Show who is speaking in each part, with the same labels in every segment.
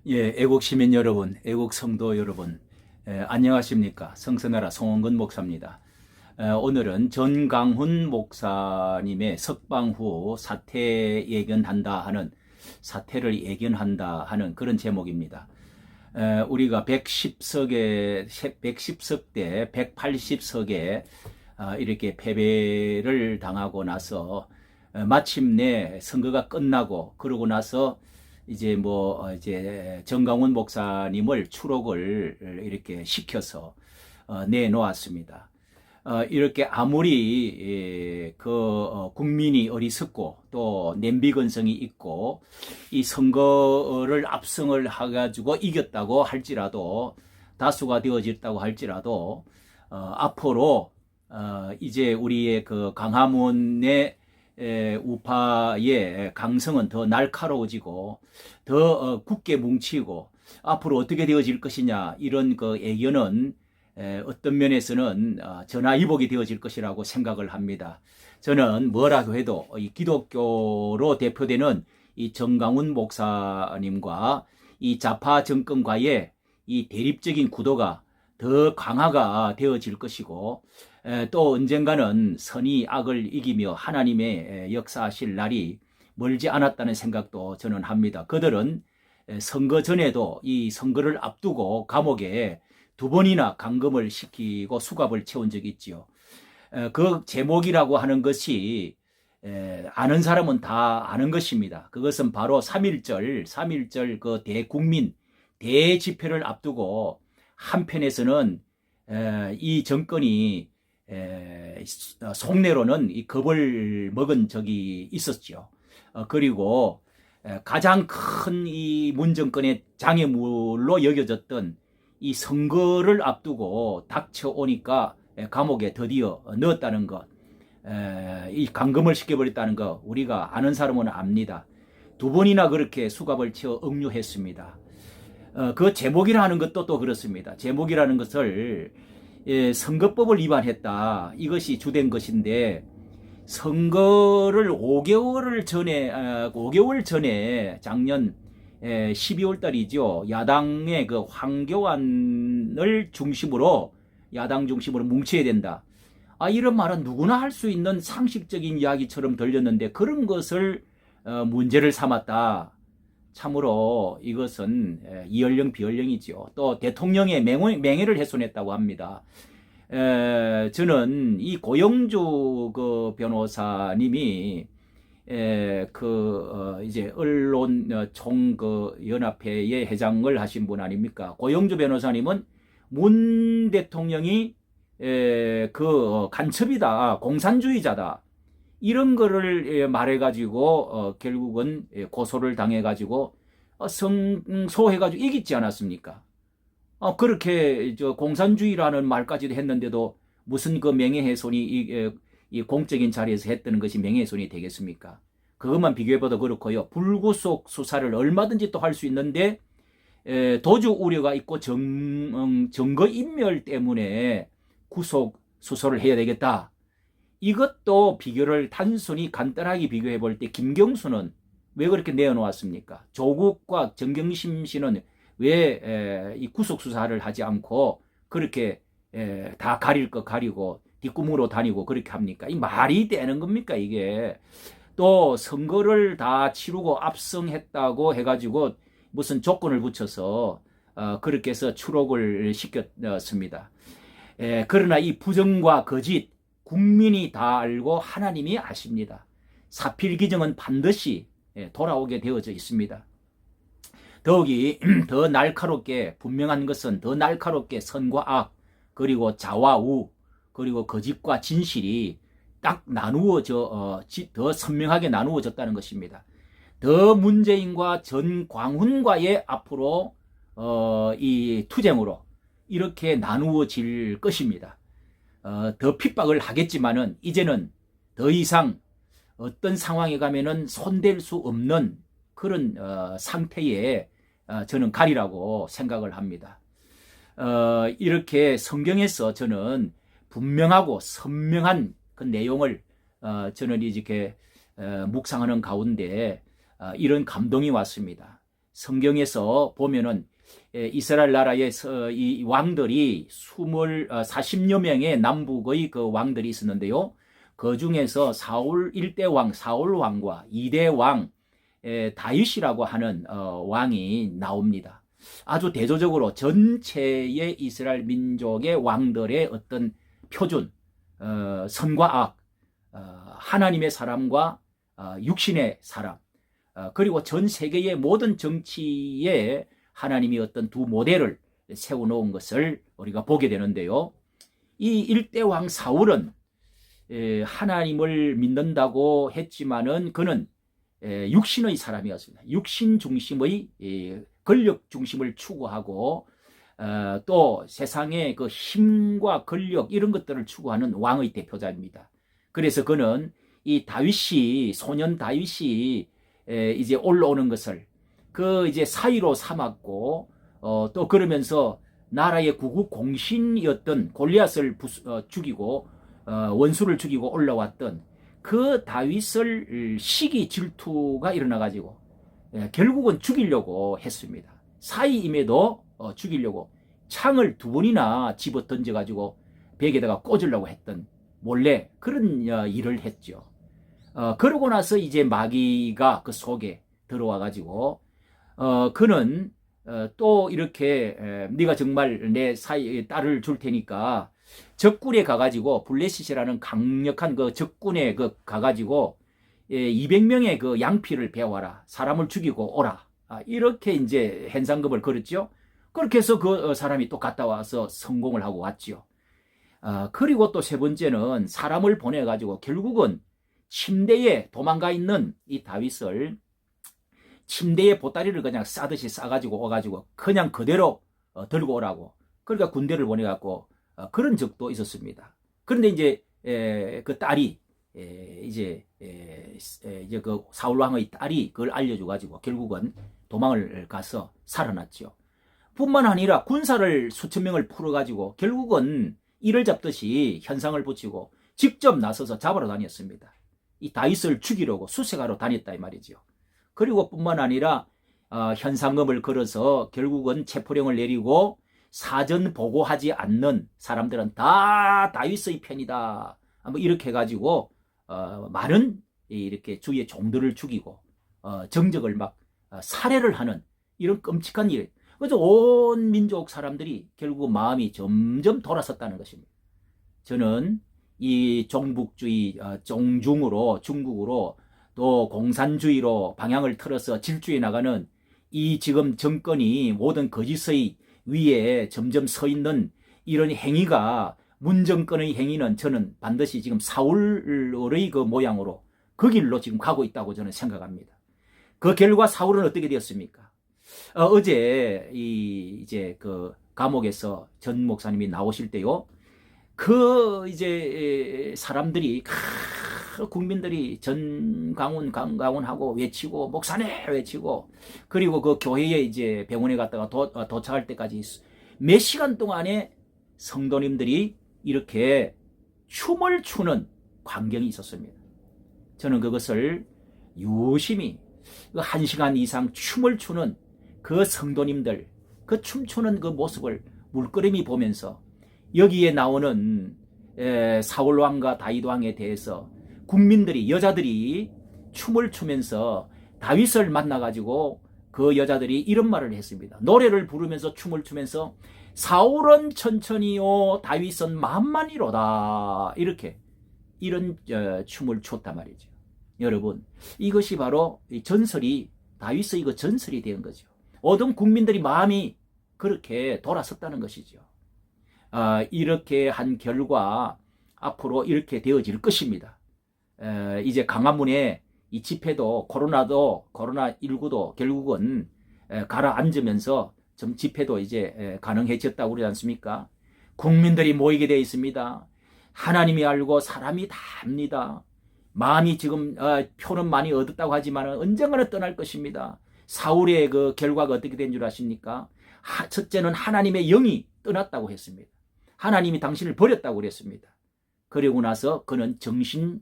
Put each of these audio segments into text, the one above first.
Speaker 1: 예, 애국 시민 여러분, 애국 성도 여러분, 안녕하십니까? 성서나라 송원근 목사입니다. 오늘은 전강훈 목사님의 석방 후 사태를 예견한다 하는 그런 제목입니다. 우리가 110석 대 180석에 이렇게 패배를 당하고 나서 마침내 선거가 끝나고 그러고 나서 이제 정강훈 목사님을 추록을 이렇게 시켜서 내놓았습니다. 이렇게 아무리 국민이 어리석고 또 냄비건성이 있고 이 선거를 압승을 해가지고 이겼다고 할지라도 다수가 되어졌다고 할지라도 앞으로 이제 우리의 그 강화문의 우파의 강성은 더 날카로워지고 더 굳게 뭉치고 앞으로 어떻게 되어질 것이냐 이런 그 예견은 어떤 면에서는 전화위복이 되어질 것이라고 생각을 합니다. 저는 뭐라고 해도 이 기독교로 대표되는 이 정강훈 목사님과 이 좌파 정권과의 이 대립적인 구도가 더 강화가 되어질 것이고 또 언젠가는 선이 악을 이기며 하나님의 역사하실 날이 멀지 않았다는 생각도 저는 합니다. 그들은 선거 전에도 이 선거를 앞두고 감옥에 2번이나 감금을 시키고 수갑을 채운 적이 있지요. 그 제목이라고 하는 것이 아는 사람은 다 아는 것입니다. 그것은 바로 3.1절 그 대국민 대집회를 앞두고 한편에서는 이 정권이 속내로는 이 겁을 먹은 적이 있었죠. 그리고 가장 큰 이 문정권의 장애물로 여겨졌던 이 선거를 앞두고 닥쳐오니까 감옥에 드디어 넣었다는 것, 이 감금을 시켜버렸다는 것 우리가 아는 사람은 압니다. 2번이나 그렇게 수갑을 채워 억류했습니다. 그 제목이라는 것도 또 그렇습니다. 제목이라는 것을 선거법을 위반했다. 이것이 주된 것인데 선거를 5개월 전에 작년 12월 달이죠. 야당의 그 황교안을 중심으로 야당 중심으로 뭉쳐야 된다. 이런 말은 누구나 할 수 있는 상식적인 이야기처럼 들렸는데 그런 것을 문제를 삼았다. 참으로 이것은 이연령 비연령이죠. 또 대통령의 명예를 훼손했다고 합니다. 저는 이 고영주 그 변호사님이 이제 언론 총 그 연합회의 회장을 하신 분 아닙니까? 고영주 변호사님은 문 대통령이 간첩이다, 공산주의자다. 이런 거를 말해가지고 결국은 고소를 당해가지고 승소해가지고 이기지 않았습니까? 그렇게 공산주의라는 말까지도 했는데도 무슨 그 명예훼손이 이 공적인 자리에서 했다는 것이 명예훼손이 되겠습니까? 그것만 비교해봐도 그렇고요. 불구속 수사를 얼마든지 또 할 수 있는데 도주 우려가 있고 증거인멸 때문에 구속 수사를 해야 되겠다. 이것도 비교를 단순히 간단하게 비교해 볼 때 김경수는 왜 그렇게 내어놓았습니까? 조국과 정경심 씨는 왜 이 구속 수사를 하지 않고 그렇게 다 가릴 거 가리고 뒷구멍으로 다니고 그렇게 합니까? 이 말이 되는 겁니까 이게? 또 선거를 다 치르고 압승했다고 해가지고 무슨 조건을 붙여서 그렇게 해서 추록을 시켰습니다. 그러나 이 부정과 거짓 국민이 다 알고 하나님이 아십니다. 사필기정은 반드시 돌아오게 되어져 있습니다. 더욱이 더 날카롭게 분명한 것은 더 날카롭게 선과 악 그리고 자와 우 그리고 거짓과 진실이 딱 나누어져 더 선명하게 나누어졌다는 것입니다. 더 문재인과 전광훈과의 앞으로 이 투쟁으로 이렇게 나누어질 것입니다. 더 핍박을 하겠지만은 이제는 더 이상 어떤 상황에 가면은 손댈 수 없는 그런 상태에 저는 가리라고 생각을 합니다. 이렇게 성경에서 저는 분명하고 선명한 그 내용을 저는 이렇게 묵상하는 가운데 이런 감동이 왔습니다. 성경에서 보면은 이스라엘 나라의 이 왕들이 40여 명의 남북의 그 왕들이 있었는데요. 그 중에서 사울 1대 왕, 사울 왕과 2대 왕, 다윗이라고 하는 왕이 나옵니다. 아주 대조적으로 전체의 이스라엘 민족의 왕들의 어떤 표준, 선과 악, 하나님의 사람과 육신의 사람, 그리고 전 세계의 모든 정치에 하나님이 어떤 두 모델을 세워놓은 것을 우리가 보게 되는데요. 이 일대왕 사울은 하나님을 믿는다고 했지만은 그는 육신의 사람이었습니다. 육신 중심의 권력 중심을 추구하고 또 세상의 그 힘과 권력 이런 것들을 추구하는 왕의 대표자입니다. 그래서 그는 이 다윗이 소년 다윗이 이제 올라오는 것을 그 이제 사위로 삼았고 또 그러면서 나라의 구국 공신이었던 골리앗을 죽이고 원수를 죽이고 올라왔던 그 다윗을 시기 질투가 일어나가지고 결국은 죽이려고 했습니다. 사위임에도 죽이려고 창을 2번이나 집어 던져가지고 벽에다가 꽂으려고 했던 몰래 그런 일을 했죠. 그러고 나서 이제 마귀가 그 속에 들어와가지고 그는 또 이렇게 네가 정말 내 딸을 줄 테니까 적군에 가가지고 블레셋이라는 강력한 그 적군에 가가지고 200명의 그 양피를 베어와라. 사람을 죽이고 오라. 이렇게 이제 현상금을 걸었죠. 그렇게 해서 그 사람이 또 갔다 와서 성공을 하고 왔죠. 그리고 또 세 번째는 사람을 보내가지고 결국은 침대에 도망가 있는 이 다윗을 침대에 보따리를 그냥 싸듯이 싸가지고 오가지고 그냥 그대로 들고 오라고. 그러니까 군대를 보내갖고 그런 적도 있었습니다. 그런데 이제 그 딸이 이제 그 사울 왕의 딸이 그걸 알려줘가지고 결국은 도망을 가서 살아났죠. 뿐만 아니라 군사를 수천 명을 풀어가지고 결국은 이를 잡듯이 현상을 붙이고 직접 나서서 잡으러 다녔습니다. 이 다윗을 죽이려고 수색하러 다녔다 이 말이죠. 그리고 뿐만 아니라 현상금을 걸어서 결국은 체포령을 내리고 사전 보고하지 않는 사람들은 다 다윗의 편이다. 뭐 이렇게 해가지고 많은 이렇게 주위의 종들을 죽이고 정적을 막 살해를 하는 이런 끔찍한 일. 그래서 온 민족 사람들이 결국 마음이 점점 돌아섰다는 것입니다. 저는 이 종북주의, 종중으로 중국으로 또 공산주의로 방향을 틀어서 질주해 나가는 이 지금 정권이 모든 거짓의 위에 점점 서 있는 이런 행위가 문정권의 행위는 저는 반드시 지금 사울의 그 모양으로 그 길로 지금 가고 있다고 저는 생각합니다. 그 결과 사울은 어떻게 되었습니까? 어제 이제 그 감옥에서 전 목사님이 나오실 때요. 그 이제 사람들이 국민들이 전강훈 강강훈하고 외치고 목사네 외치고 그리고 그 교회에 이제 병원에 갔다가 도착할 때까지 몇 시간 동안에 성도님들이 이렇게 춤을 추는 광경이 있었습니다. 저는 그것을 유심히 1시간 이상 춤을 추는 그 성도님들 그 춤추는 그 모습을 물끄러미 보면서 여기에 나오는 사울왕과 다윗왕에 대해서 국민들이 여자들이 춤을 추면서 다윗을 만나가지고 그 여자들이 이런 말을 했습니다. 노래를 부르면서 춤을 추면서 사울은 천천히요 다윗은 만만히로다 이렇게 이런 춤을 췄단 말이죠. 여러분 이것이 바로 전설이 다윗의 그 전설이 된 거죠. 모든 국민들이 마음이 그렇게 돌아섰다는 것이죠. 이렇게 한 결과 앞으로 이렇게 되어질 것입니다. 이제 광화문에 이 집회도 코로나19도 결국은 가라앉으면서 좀 집회도 이제 가능해졌다고 그러지 않습니까? 국민들이 모이게 되어 있습니다. 하나님이 알고 사람이 다 압니다. 마음이 지금 표는 많이 얻었다고 하지만 언젠가는 떠날 것입니다. 사울의 그 결과가 어떻게 된 줄 아십니까? 첫째는 하나님의 영이 떠났다고 했습니다. 하나님이 당신을 버렸다고 그랬습니다. 그리고 나서 그는 정신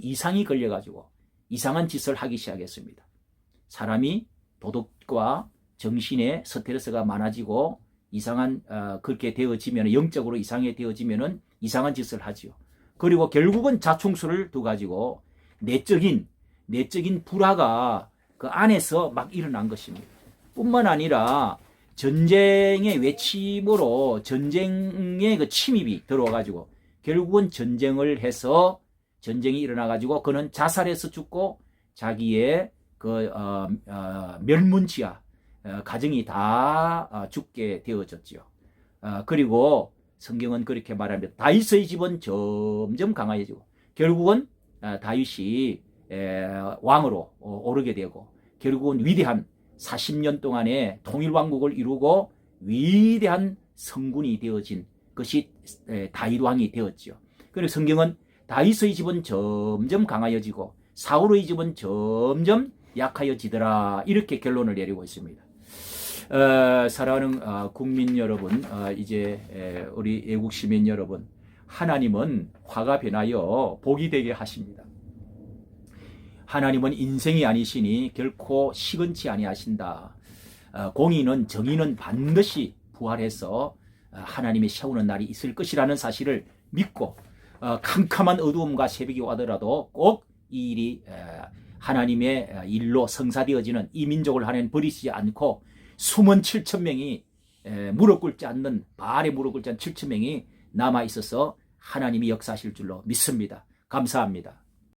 Speaker 1: 이상이 걸려가지고 이상한 짓을 하기 시작했습니다. 사람이 도덕과 정신의 스트레스가 많아지고 이상한 그렇게 되어지면 영적으로 이상하게 되어지면은 이상한 짓을 하지요. 그리고 결국은 자충수를 두 가지고 내적인 불화가 그 안에서 막 일어난 것입니다. 뿐만 아니라 전쟁의 외침으로 전쟁의 그 침입이 들어와가지고 결국은 전쟁을 해서 전쟁이 일어나가지고 그는 자살해서 죽고 자기의 그 멸문지하 가정이 다 죽게 되어졌죠. 그리고 성경은 그렇게 말합니다. 다윗의 집은 점점 강화해지고 결국은 다윗이 왕으로 오르게 되고 결국은 위대한 40년 동안의 통일왕국을 이루고 위대한 성군이 되어진 것이 다윗 왕이 되었죠. 그리고 성경은 다윗의 집은 점점 강하여지고 사울의 집은 점점 약하여지더라 이렇게 결론을 내리고 있습니다. 사랑하는 국민 여러분, 이제 우리 애국 시민 여러분, 하나님은 화가 변하여 복이 되게 하십니다. 하나님은 인생이 아니시니 결코 시건치 아니하신다. 공의는 정의는 반드시 부활해서 하나님이 세우는 날이 있을 것이라는 사실을 믿고 캄캄한 어두움과 새벽이 와더라도 꼭 이 일이 하나님의 일로 성사되어지는 이 민족을 하나님 버리시지 않고 숨은 7천 명이 무릎 꿇지 않는 바알에 무릎 꿇지 않는 7천 명이 남아 있어서 하나님이 역사하실 줄로 믿습니다. 감사합니다.